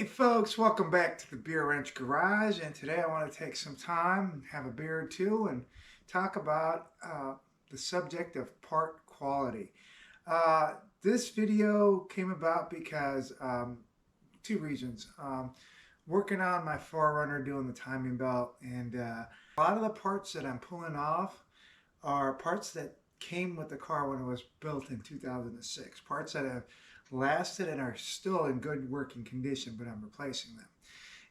Hey folks, welcome back to the Beer Wrench Garage, and today I want to take some time and have a beer or two and talk about the subject of part quality. This video came about because two reasons. Working on my Forerunner, doing the timing belt, and a lot of the parts that I'm pulling off are parts that came with the car when it was built in 2006, parts that have lasted and are still in good working condition, but I'm replacing them.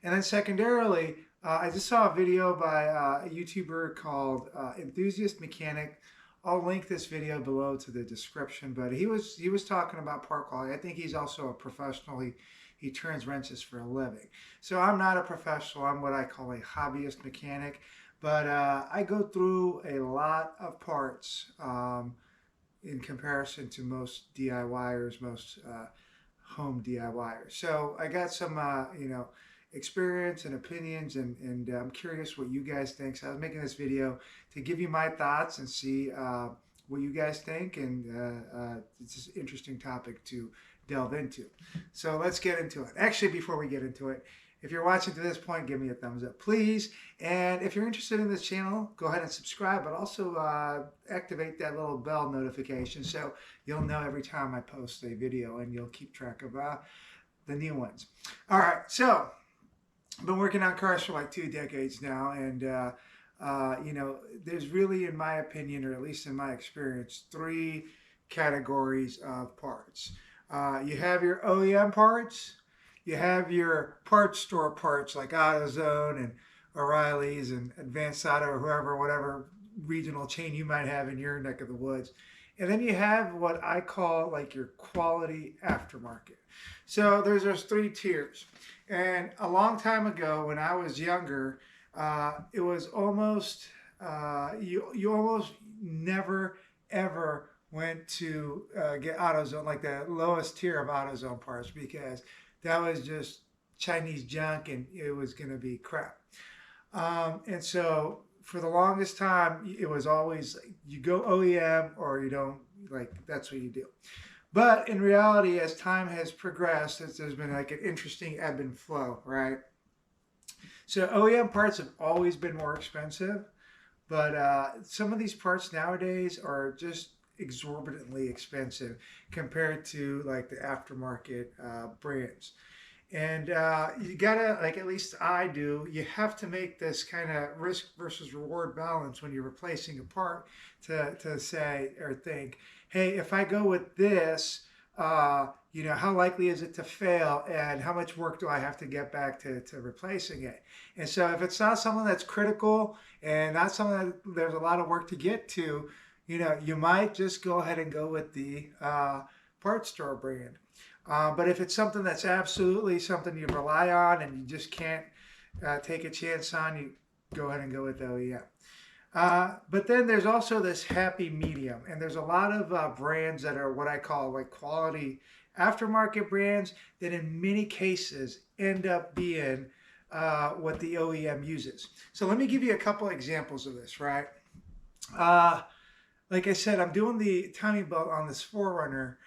And then secondarily, I just saw a video by a YouTuber called Enthusiast Mechanic. I'll link this video below to the description, but he was talking about part quality. I think he's also a professional. He turns wrenches for a living. So I'm not a professional. I'm what I call a hobbyist mechanic. But I go through a lot of parts in comparison to most DIYers, most home DIYers. So I got some, experience and opinions, and I'm curious what you guys think. So I was making this video to give you my thoughts and see what you guys think, and it's an interesting topic to delve into. So let's get into it. Actually, before we get into it, if you're watching to this point, give me a thumbs up, please. And if you're interested in this channel, go ahead and subscribe, but also activate that little bell notification so you'll know every time I post a video and you'll keep track of the new ones. All right, so I've been working on cars for like 2 decades now, and there's really, in my opinion, or at least in my experience, 3 categories of parts. You have your OEM parts. You have your parts store parts like AutoZone and O'Reilly's and Advanced Auto or whoever, whatever regional chain you might have in your neck of the woods. And then you have what I call like your quality aftermarket. So there's those 3 tiers. And a long time ago when I was younger, it was almost, you almost never ever went to get AutoZone, like the lowest tier of AutoZone parts, because that was just Chinese junk and it was going to be crap. And so for the longest time, it was always you go OEM or you don't, like that's what you do. But in reality, as time has progressed, there's been like an interesting ebb and flow, right? So OEM parts have always been more expensive, but some of these parts nowadays are just exorbitantly expensive compared to like the aftermarket brands. And you gotta, like at least I do, you have to make this kind of risk versus reward balance when you're replacing a part to say or think, hey, if I go with this, how likely is it to fail, and how much work do I have to get back to replacing it? And so if it's not something that's critical and not something that there's a lot of work to get to, you might just go ahead and go with the parts store brand. But if it's something that's absolutely something you rely on and you just can't take a chance on, you go ahead and go with OEM. But then there's also this happy medium, and there's a lot of brands that are what I call like quality aftermarket brands that in many cases end up being what the OEM uses. So let me give you a couple examples of this, right? Like I said, I'm doing the timing belt on this Forerunner,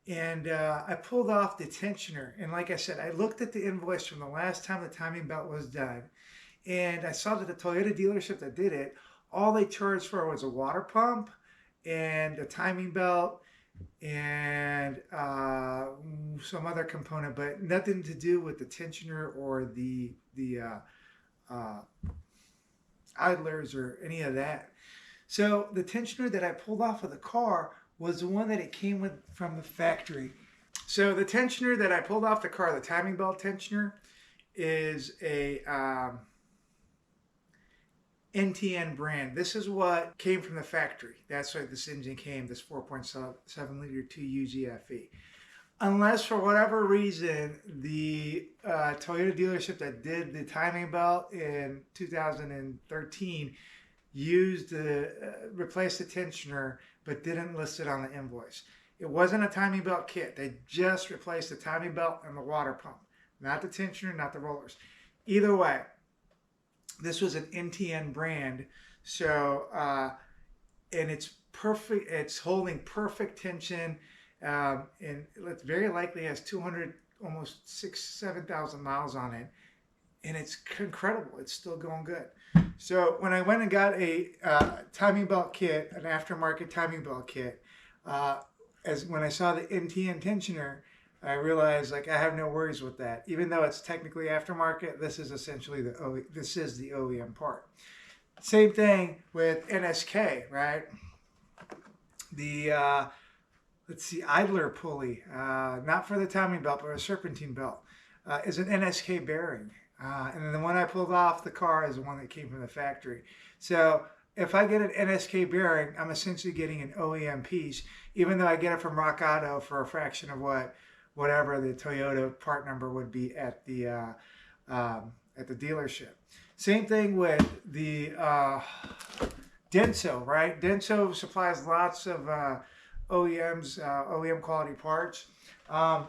and I pulled off the tensioner. And like I said, I looked at the invoice from the last time the timing belt was done, and I saw that the Toyota dealership that did it, all they charged for was a water pump and a timing belt and some other component, but nothing to do with the tensioner or the idlers or any of that. So the tensioner that I pulled off of the car was the one that it came with from the factory. So the tensioner that I pulled off the car, the timing belt tensioner, is a NTN brand. This is what came from the factory. That's why this engine came, this 4.7 liter 2 UZFE. Unless for whatever reason, the Toyota dealership that did the timing belt in 2013 used to replace the tensioner but didn't list it on the invoice. It wasn't a timing belt kit. They just replaced the timing belt and the water pump, not the tensioner, not the rollers. Either way, this was an NTN brand, so and it's perfect. It's holding perfect tension, and it very likely has 200 almost 7,000 miles on it, and it's incredible. It's still going good. So when I went and got a timing belt kit, an aftermarket timing belt kit, uh, as when I saw the NTN tensioner, I realized like I have no worries with that. Even though it's technically aftermarket, this is essentially this is the OEM part. Same thing with NSK, right? The let's see, idler pulley, not for the timing belt, but a serpentine belt, is an NSK bearing. And then the one I pulled off the car is the one that came from the factory. So if I get an NSK bearing, I'm essentially getting an OEM piece, even though I get it from Rock Auto for a fraction of whatever the Toyota part number would be at the dealership. Same thing with the Denso, right? Denso supplies lots of OEM quality parts. The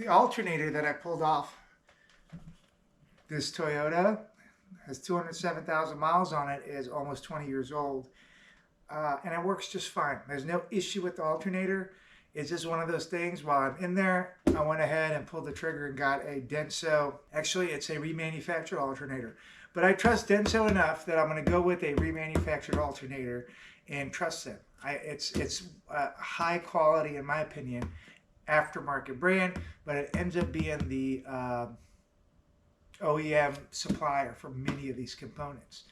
alternator that I pulled off this Toyota has 207,000 miles on it, is almost 20 years old, and it works just fine. There's no issue with the alternator. It's just one of those things. While I'm in there, I went ahead and pulled the trigger and got a Denso. Actually, it's a remanufactured alternator. But I trust Denso enough that I'm going to go with a remanufactured alternator and trust them. It's high quality, in my opinion, aftermarket brand, but it ends up being the OEM supplier for many of these components.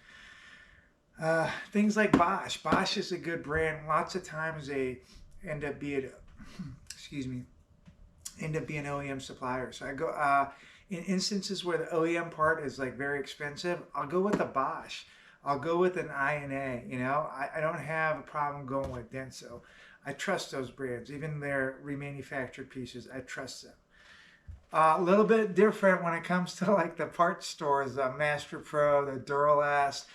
Things like Bosch. Bosch is a good brand. Lots of times they end up being, OEM suppliers. So I go in instances where the OEM part is like very expensive, I'll go with the Bosch. I'll go with an INA. You know, I don't have a problem going with Denso. I trust those brands, even their remanufactured pieces. I trust them. A little bit different when it comes to like the parts stores, the Master Pro, the Duralast.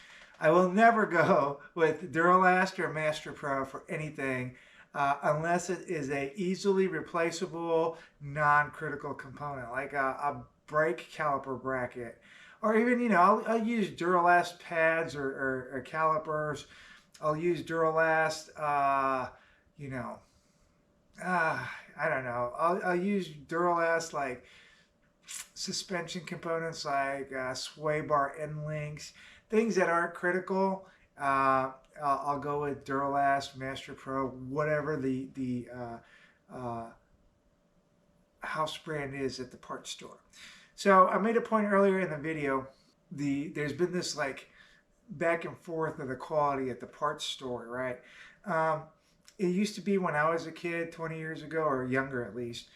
I will never go with Duralast or Master Pro for anything unless it is a easily replaceable, non-critical component, like a brake caliper bracket. Or even, you know, I'll use Duralast pads or calipers. I'll use Duralast, I don't know. I'll use Duralast like suspension components like sway bar end links, things that aren't critical. I'll go with Duralast, Master Pro, whatever the house brand is at the parts store. So I made a point earlier in the video. There's been this like back and forth of the quality at the parts store, right? It used to be when I was a kid, 20 years ago or younger at least,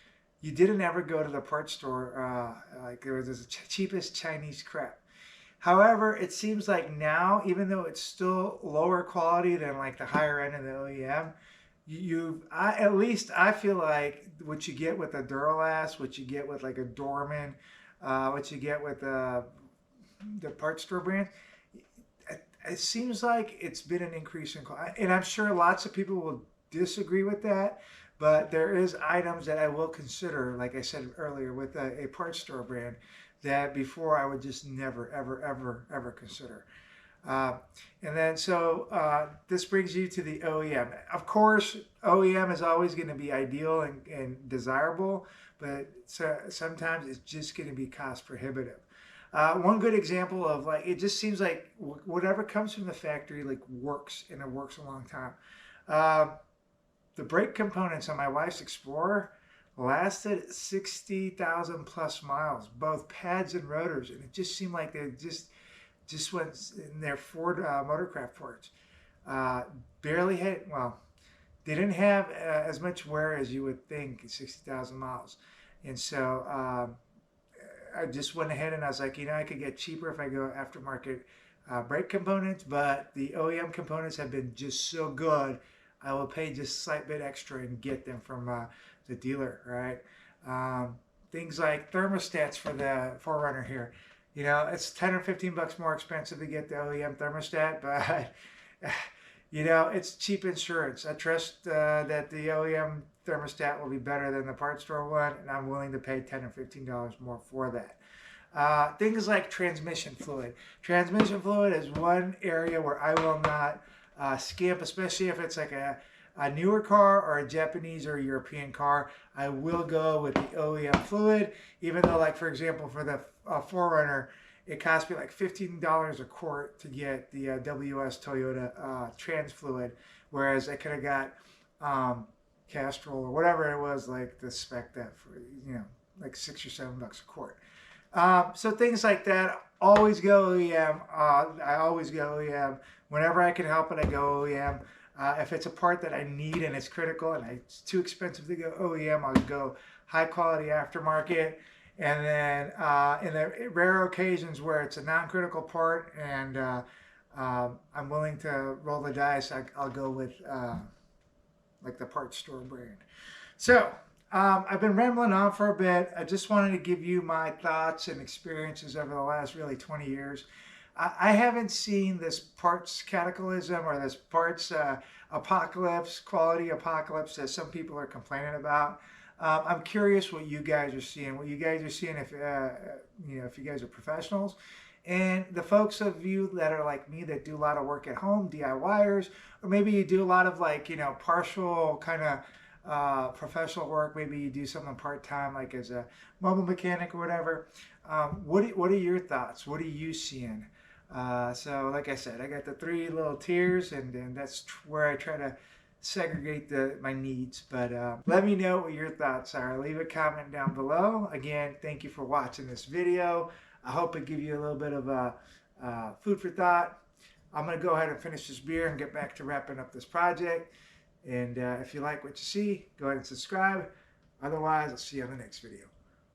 you didn't ever go to the parts store like there was this cheapest Chinese crap. However, it seems like now, even though it's still lower quality than like the higher end of the OEM, at least I feel like what you get with a Duralast, what you get with like a Dorman, what you get with the parts store brand, it seems like it's been an increase in quality. And I'm sure lots of people will disagree with that, but there is items that I will consider, like I said earlier, with a parts store brand that before I would just never, ever, ever, ever consider. And then so this brings you to the OEM. Of course, OEM is always going to be ideal and desirable, but sometimes it's just going to be cost prohibitive. One good example of like, it just seems like whatever comes from the factory like works, and it works a long time. The brake components on my wife's Explorer lasted 60,000 plus miles, both pads and rotors, and it just seemed like they just went in their Ford Motorcraft parts. Barely hit, well, they didn't have as much wear as you would think at 60,000 miles. And so I just went ahead and I was like, you know, I could get cheaper if I go aftermarket brake components, but the OEM components have been just so good, I will pay just a slight bit extra and get them from the dealer, right? Things like thermostats for the 4Runner here. You know, it's 10 or 15 bucks more expensive to get the OEM thermostat, but you know, it's cheap insurance. I trust that the OEM thermostat will be better than the parts store one, and I'm willing to pay $10 or $15 more for that. Things like transmission fluid. Transmission fluid is one area where I will not skimp, especially if it's like a a newer car or a Japanese or a European car, I will go with the OEM fluid, even though, like, for example, for the 4Runner, it cost me like $15 a quart to get the WS Toyota trans fluid, whereas I could have got Castrol or whatever it was, like the spec that for, like $6 or $7 a quart. So things like that. Always go OEM. I always go OEM. Whenever I can help it, I go OEM. If it's a part that I need and it's critical and it's too expensive to go OEM, I'll go high quality aftermarket. And then in the rare occasions where it's a non-critical part and I'm willing to roll the dice, I'll go with like the parts store brand. So I've been rambling on for a bit. I just wanted to give you my thoughts and experiences over the last really 20 years. I haven't seen this parts cataclysm or this parts apocalypse, quality apocalypse that some people are complaining about. I'm curious what you guys are seeing. What you guys are seeing, if if you guys are professionals, and the folks of you that are like me that do a lot of work at home, DIYers, or maybe you do a lot of like partial kind of professional work. Maybe you do something part time, like as a mobile mechanic or whatever. What are your thoughts? What are you seeing? So like I said, I got the 3 little tiers, and that's where I try to segregate my needs. But let me know what your thoughts are. Leave a comment down below. Again, thank you for watching this video. I hope it gives you a little bit of food for thought. I'm going to go ahead and finish this beer and get back to wrapping up this project. And if you like what you see, go ahead and subscribe. Otherwise, I'll see you on the next video.